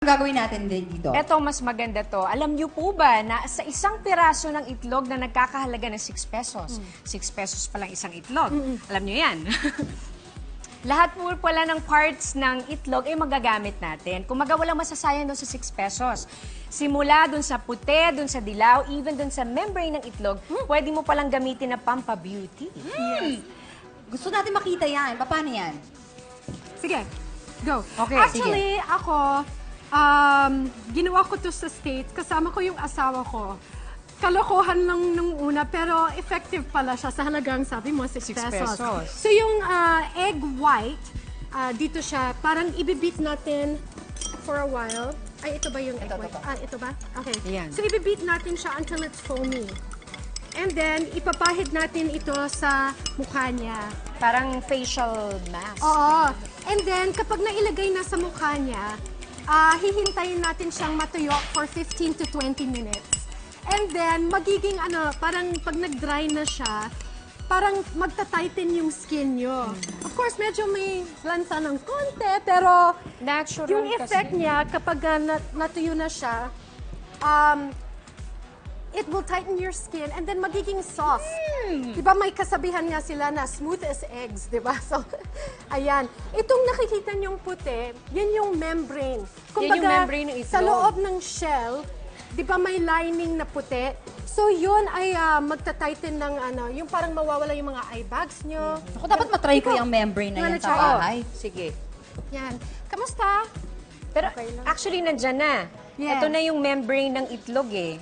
gagawin natin dito? Eto, mas maganda to. Alam niyo po ba na sa isang piraso ng itlog na nagkakahalaga ng 6 pesos, 6 pesos pa lang isang itlog. Alam niyo yan. Lahat po pala ng parts ng itlog ay magagamit natin. Kung walang masasayang doon sa 6 pesos. Simula doon sa puti, doon sa dilaw, even doon sa membrane ng itlog, pwede mo palang gamitin na pampa-beauty. Yes. Gusto natin makita yan. Paano yan? Sige, go. Okay, Actually, ako, ginawa ko to sa States. Kasama ko yung asawa ko. Kalokohan lang nung una, pero effective pala siya sa halagang, sabi mo, 6 pesos. So yung egg white, dito siya, parang ibibit natin for a while. Ay, ito ba yung egg white? Ito ba? Okay. Yan. So ibibit natin siya until it's foamy. And then, ipapahid natin ito sa mukha niya. Parang facial mask. Oo. And then, kapag nailagay na sa mukha niya, hihintayin natin siyang matuyo for 15 to 20 minutes. And then, magiging parang pag nag-dry na siya, parang magta-tighten yung skin nyo. Of course, medyo may lansa ng konti, pero Natural yung kasi. effect niya, kapag natuyo na siya, it will tighten your skin and then magiging soft. Diba may kasabihan nga sila na smooth as eggs, diba? So, ayan. Itong nakikita niyong puti, yan yung membrane. Yan yung membrane ng itlog. Sa loob ng shell, diba may lining na puti? So, yun ay magta-tighten ng yung parang mawawala yung mga eye bags niyo. Ako, dapat matry ko yung membrane na yan sa bahay. Sige. Yan. Kamusta? Pero actually, nandyan na. Yes. Ito na yung membrane ng itlog eh.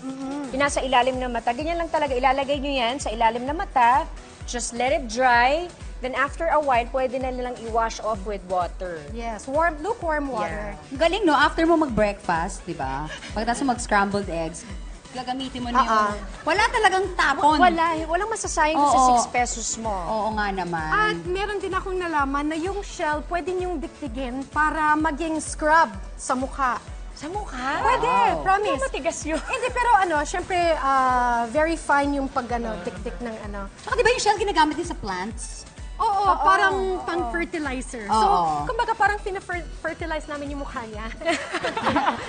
Yung nasa ilalim ng mata. Ganyan lang talaga. Ilalagay nyo yan sa ilalim ng mata. Just let it dry. Then after a while, pwede na nilang i-wash off with water. Yes. Lukewarm water. Ang galing, no? After mo mag-breakfast, di ba? Pagkatapos mo mag-scrambled eggs, gagamitin mo na yung... Wala talagang tapon. Walang masasayang Oo. sa 6 pesos mo. Oo nga naman. At meron din akong nalaman na yung shell pwede niyong diktigin para maging scrub sa mukha. Sa mukha? Pwede, promise. Matigas yun. Hindi, pero syempre, very fine yung pag tik-tik ng Saka di ba yung shell ginagamit din sa plants? Oo, parang pang-fertilizer. So, Oo. kumbaga parang pina-fertilize namin yung mukha niya.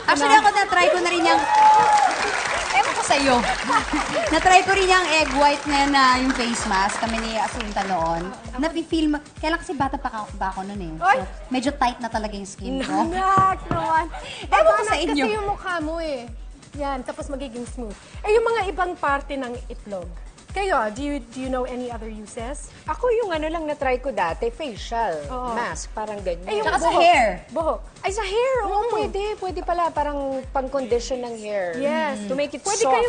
Actually, ako na-try ko na rin yung... Ewan ko sa'yo. Na-try ko rin yung egg white na yung face mask. Kami ni Asunta noon. Napi-feel mo... Kailan kasi bata pa ako noon eh. Oy! So, medyo tight na talaga yung skin ko. Nak naman. Ewan ko sa inyo. Kasi yung mukha mo eh. Yan, tapos magiging smooth. Eh, yung mga ibang parte ng itlog. Kayo, do you know any other uses? Ako yung lang na-try ko dati, facial mask, parang ganyan. Eh, yung Tsaka sa buhok. hair. Buhok. Ay, sa hair, oo, pwede. Pwede pala, parang pang-condition ng hair. Yes. To make it Pwede soft. kayong